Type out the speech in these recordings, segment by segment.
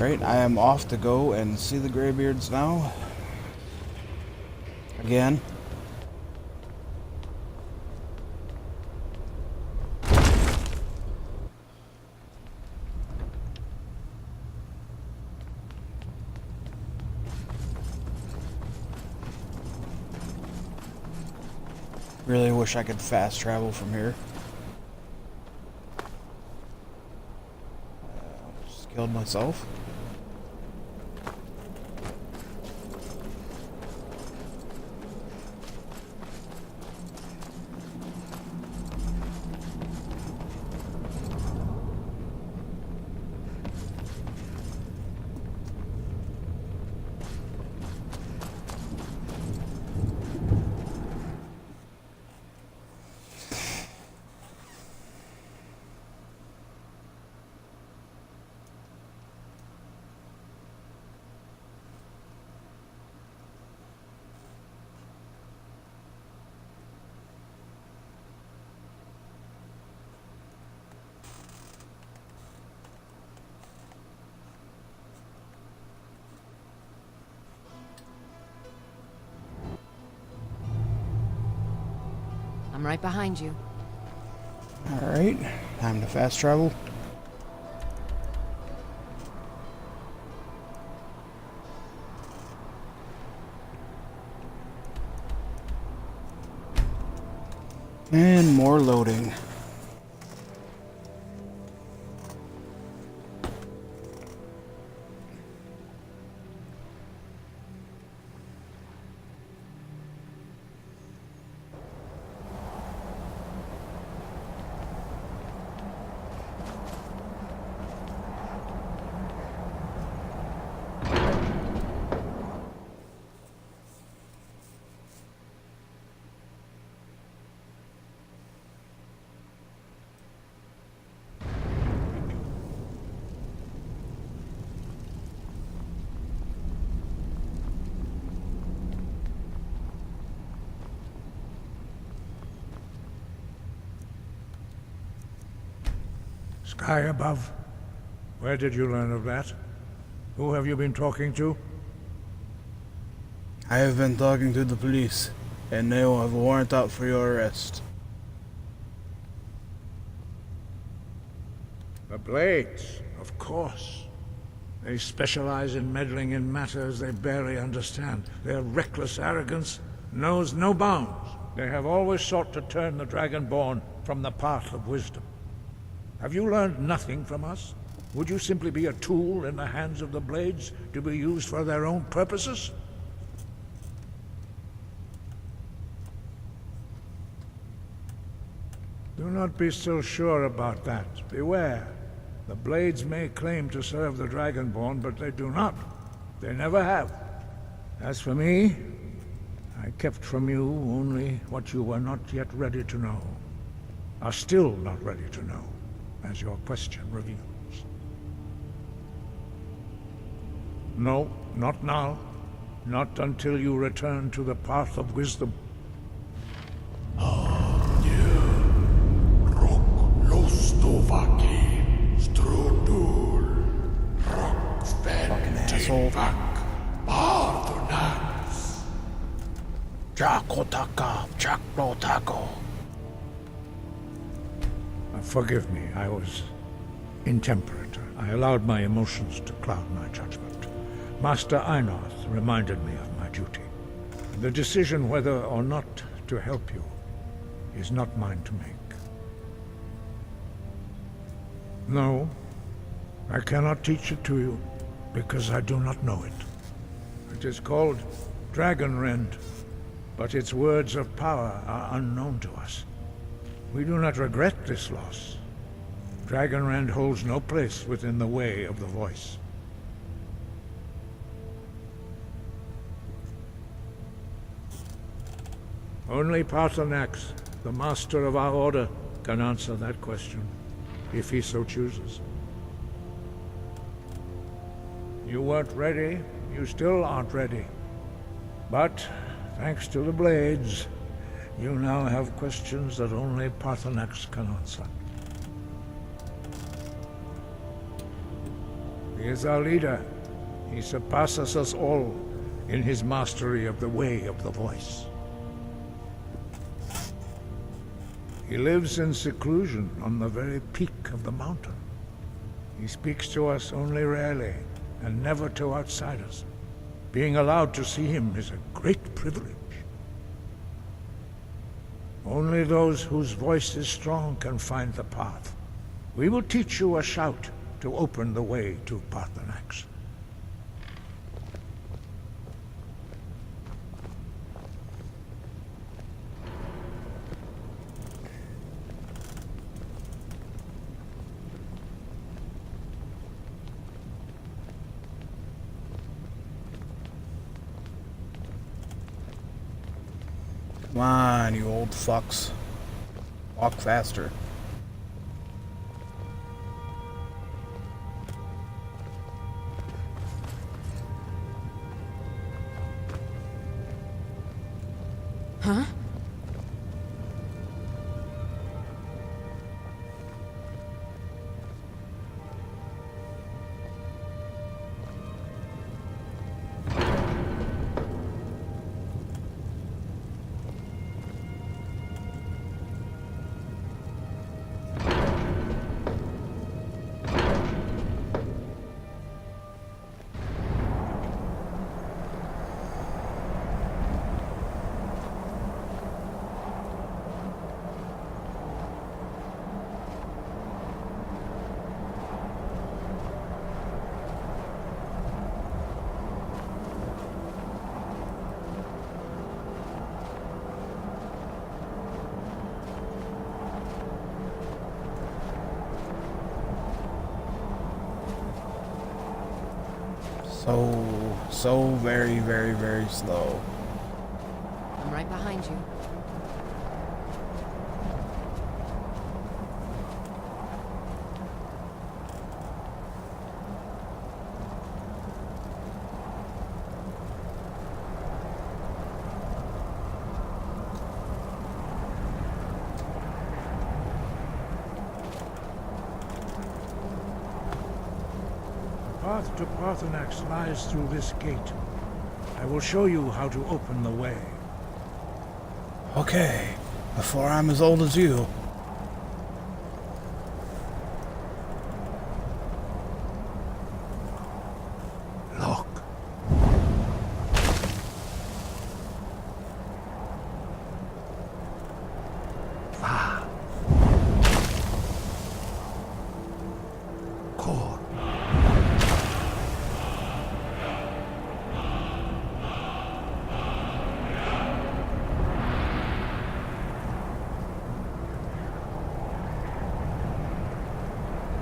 Alright, I am off to go and see the Greybeards now. Again. Really wish I could fast travel from here. Just killed myself. I'm right behind you. Alright, time to fast travel. And more loading. Sky above? Where did you learn of that? Who have you been talking to? I have been talking to the police, and they will have a warrant out for your arrest. The Blades, of course. They specialize in meddling in matters they barely understand. Their reckless arrogance knows no bounds. They have always sought to turn the Dragonborn from the path of wisdom. Have you learned nothing from us? Would you simply be a tool in the hands of the Blades to be used for their own purposes? Do not be so sure about that. Beware. The Blades may claim to serve the Dragonborn, but they do not. They never have. As for me, I kept from you only what you were not yet ready to know. Are still not ready to know, as your question reveals. No, not now. Not until you return to the path of wisdom. Fucking asshole. Chakotaka, Chakotako. Forgive me, I was intemperate. I allowed my emotions to cloud my judgment. Master Einarth reminded me of my duty. The decision whether or not to help you is not mine to make. No, I cannot teach it to you, because I do not know it. It is called Dragonrend, but its words of power are unknown to us. We do not regret this loss. Dragonrend holds no place within the way of the voice. Only Paarthurnax, the master of our order, can answer that question, if he so chooses. You weren't ready, you still aren't ready. But, thanks to the Blades, you now have questions that only Paarthurnax can answer. He is our leader. He surpasses us all in his mastery of the way of the voice. He lives in seclusion on the very peak of the mountain. He speaks to us only rarely, and never to outsiders. Being allowed to see him is a great privilege. Only those whose voice is strong can find the path. We will teach you a shout to open the way to Parthenax. Come on, you old fucks. Walk faster. Huh? So very, very, very slow. I'm right behind you. The path to Parthenax lies through this gate. I will show you how to open the way. Okay, before I'm as old as you. Look. Va. Cor.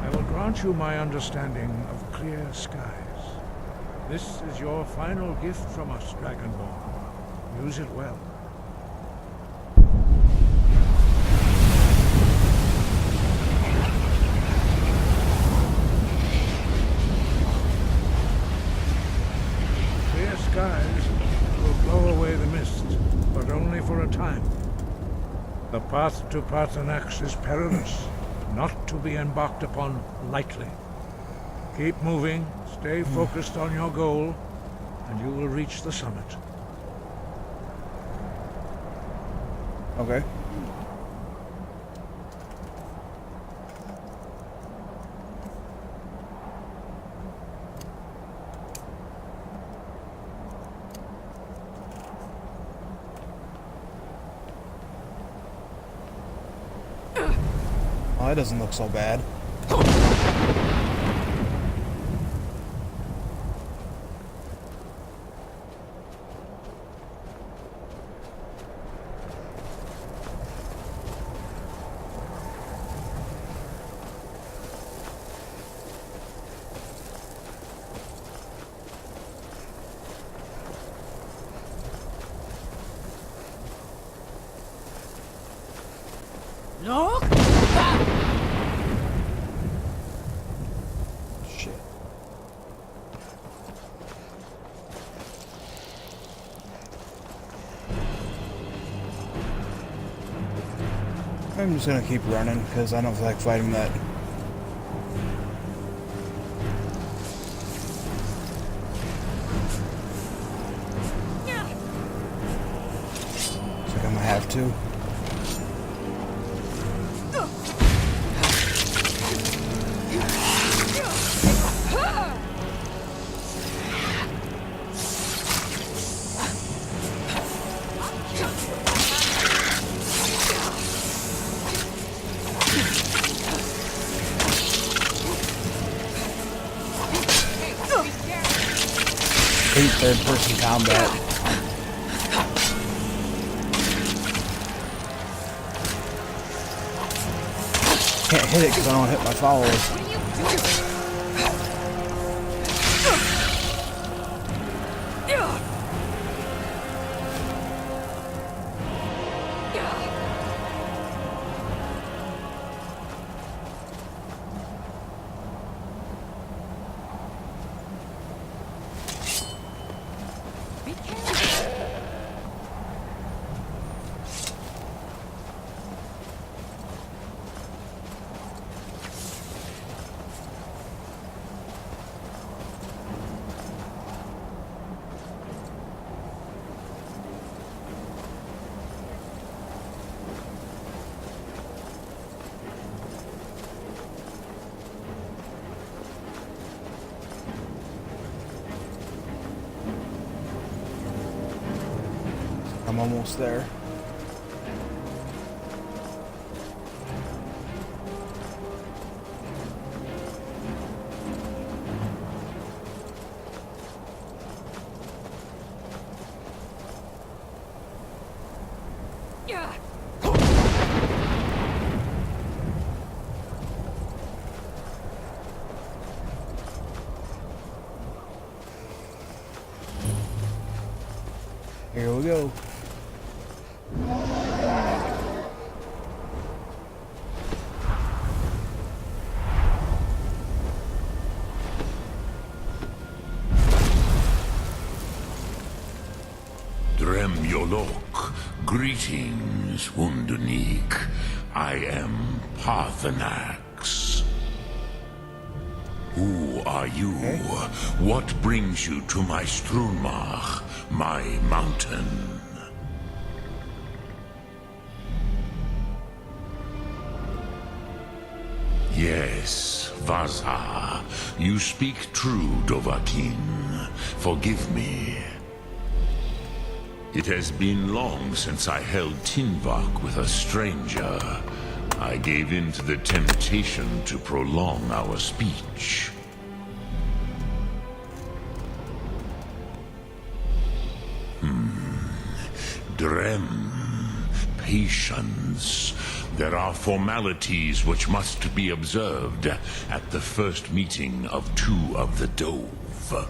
I will grant you my understanding of clear skies. This is your final gift from us, Dragonborn. Use it well. Clear skies will blow away the mist, but only for a time. The path to Parthenax is perilous, not to be embarked upon lightly. Keep moving, stay focused on your goal, and you will reach the summit. Okay. Oh, that doesn't look so bad. Look! Shit. I'm just gonna keep running because I don't feel like fighting that. have to. Hate third-person combat. Can't hit it because I don't hit my followers. I'm almost there. Here we go. Dremyolok, greetings, Wundernik. I am Parthenax. Who are you? What brings you to my Strunmach, my mountain? Yes, Vaza. You speak true, Dovahkiin. Forgive me. It has been long since I held Tinvak with a stranger. I gave in to the temptation to prolong our speech. Drem. Patience. There are formalities which must be observed at the first meeting of two of the Dove.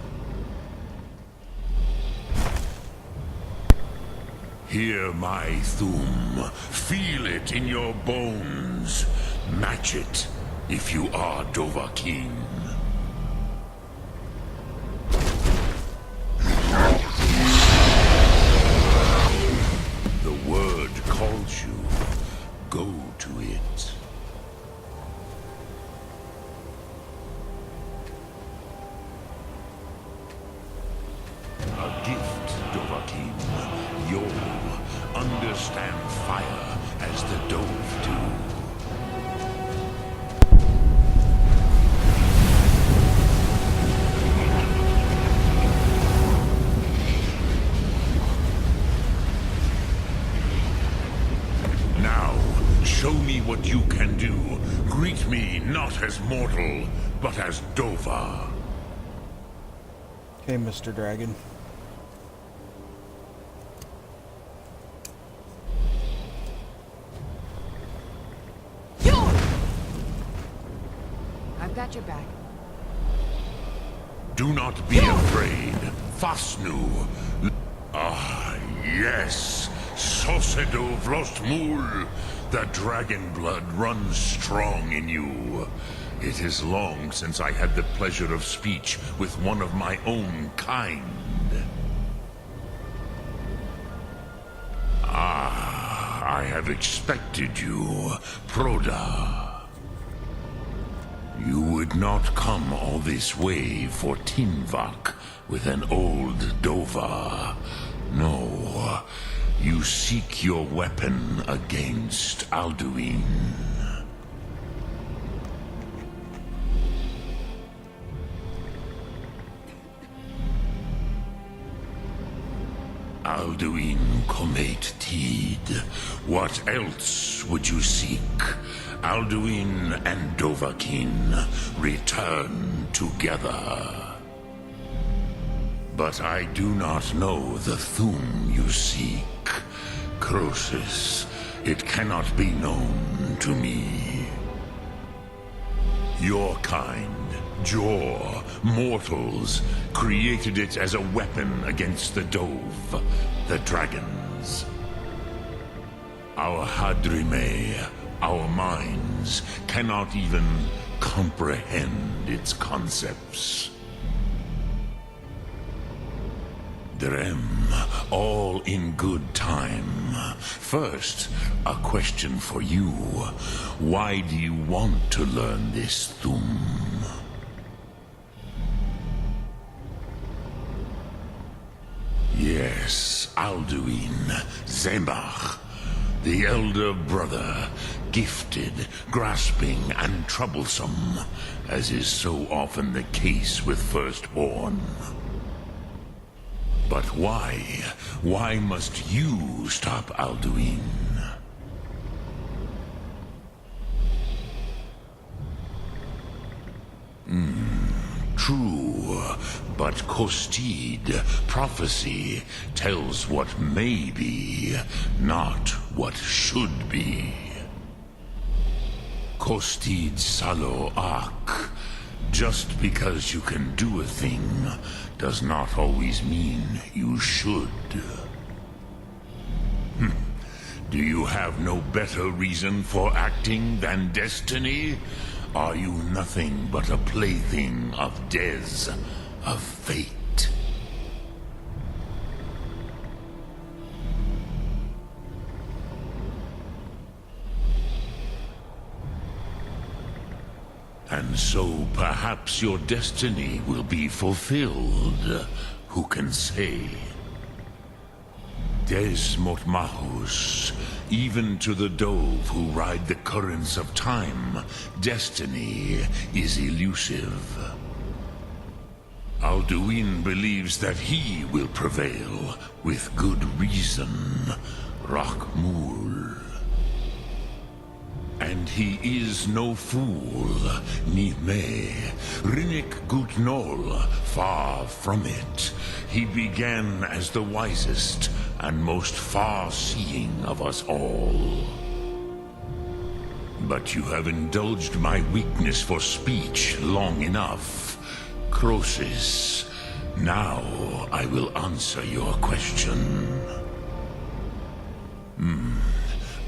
Hear my Thum. Feel it in your bones. Match it if you are Dovahkiin. The word calls you. Go to it. A gift, Dovahkiin. You'll understand fire as the Dove do. Now, show me what you can do. Greet me not as mortal, but as Dova. Okay, Mr. Dragon. I've got your back. Do not be afraid. Fasnu. Ah, yes. Sosedo Vlostmul. The dragon blood runs strong in you. It is long since I had the pleasure of speech with one of my own kind. Ah, I have expected you, Proda. You would not come all this way for Tinvak with an old Dova. No, You seek your weapon against Alduin. Alduin Comet Teed. What else would you seek? Alduin and Dovahkiin return together. But I do not know the Thu'um you seek. Croesus, it cannot be known to me. Your kind, Jor, mortals, created it as a weapon against the Dove, the dragons. Our Hadrime, our minds, cannot even comprehend its concepts. Drem, all in good time. First, a question for you. Why do you want to learn this Thu'um? Yes, Alduin, Zemach, the elder brother, gifted, grasping, and troublesome, as is so often the case with firstborn. But why? Why must you stop Alduin? True, but Kostid, prophecy, tells what may be, not what should be. Kostid Salo Ak. Just because you can do a thing does not always mean you should. Do you have no better reason for acting than destiny? Are you nothing but a plaything of Des, of fate? And so perhaps your destiny will be fulfilled. Who can say? Des Motmahus, even to the Dove who ride the currents of time, destiny is elusive. Alduin believes that he will prevail, with good reason, Rakmul. And he is no fool, ni me. Rinnik Gutnol, far from it. He began as the wisest and most far-seeing of us all. But you have indulged my weakness for speech long enough. Croesus, now I will answer your question.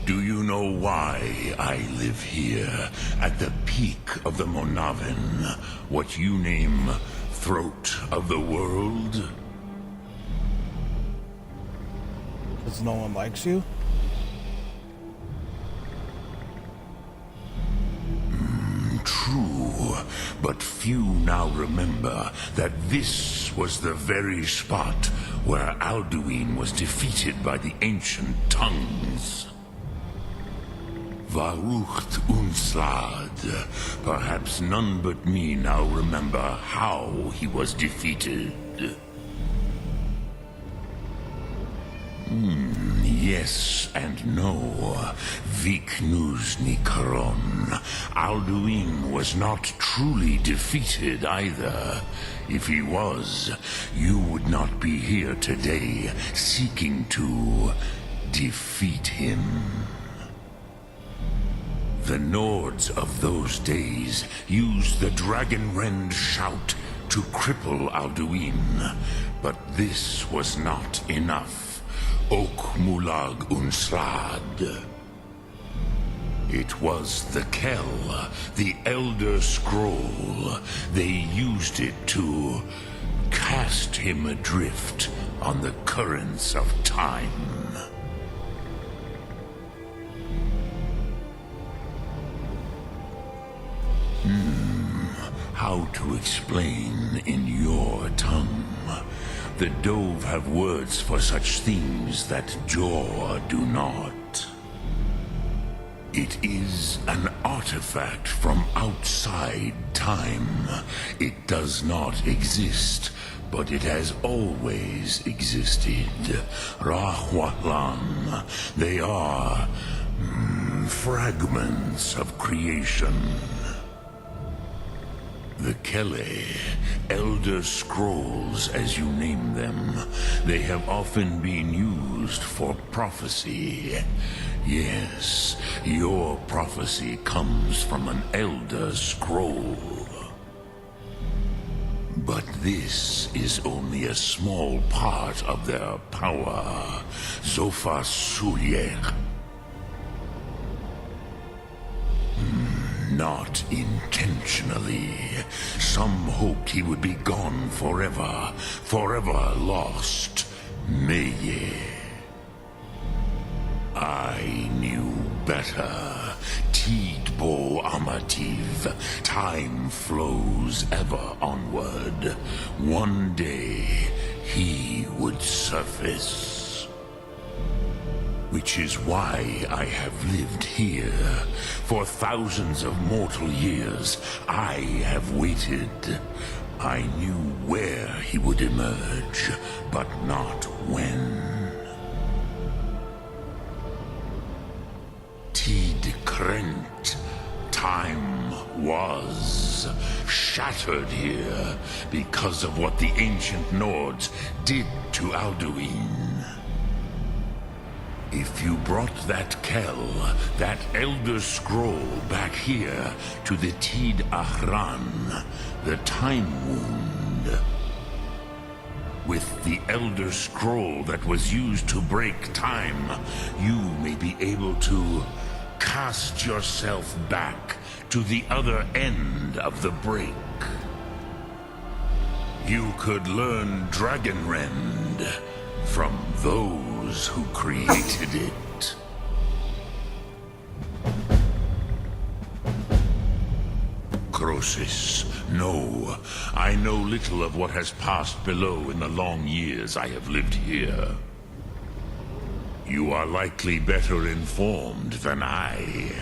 Do you know why I live here, at the peak of the Monavin, what you name throat of the world? Because no one likes you? True, but few now remember that this was the very spot where Alduin was defeated by the ancient tongues. Varucht Unslad. Perhaps none but me now remember how he was defeated. Yes and no. Viknus Nikaron. Alduin was not truly defeated either. If he was, you would not be here today seeking to defeat him. The Nords of those days used the Dragon-Rend shout to cripple Alduin, but this was not enough. Ok Mulag Unslad. It was the Kell, the Elder Scroll. They used it to cast him adrift on the currents of time. How to explain in your tongue? the Dove have words for such things that Jor do not. It is an artifact from outside time. It does not exist, but it has always existed. Rahwatlan. They are fragments of creation. The Kele, Elder Scrolls as you name them, they have often been used for prophecy. Yes, your prophecy comes from an Elder Scroll. But this is only a small part of their power. Zofa Suyer. Not intentionally. Some hoped he would be gone forever, forever lost. Meye. I knew better. Tidbo Amativ. Time flows ever onward. One day, he would surface. Which is why I have lived here. For thousands of mortal years, I have waited. I knew where he would emerge, but not when. Tid Krent. Time was shattered here because of what the ancient Nords did to Alduin. If you brought that Kel, that Elder Scroll back here to the Tid Ahran, the Time Wound, with the Elder Scroll that was used to break time, you may be able to cast yourself back to the other end of the break. You could learn Dragonrend from those who created it. Crosis, no. I know little of what has passed below in the long years I have lived here. You are likely better informed than I.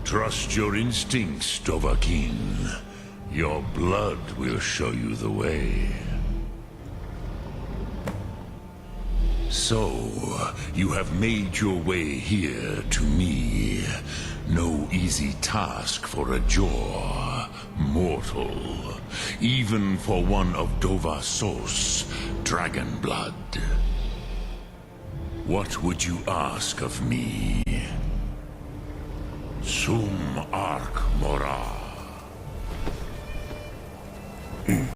Trust your instincts, Dovahkiin. Your blood will show you the way. So, you have made your way here to me. No easy task for a Jor, mortal. Even for one of Dovasos, dragon blood. What would you ask of me? Sum Ark Mora.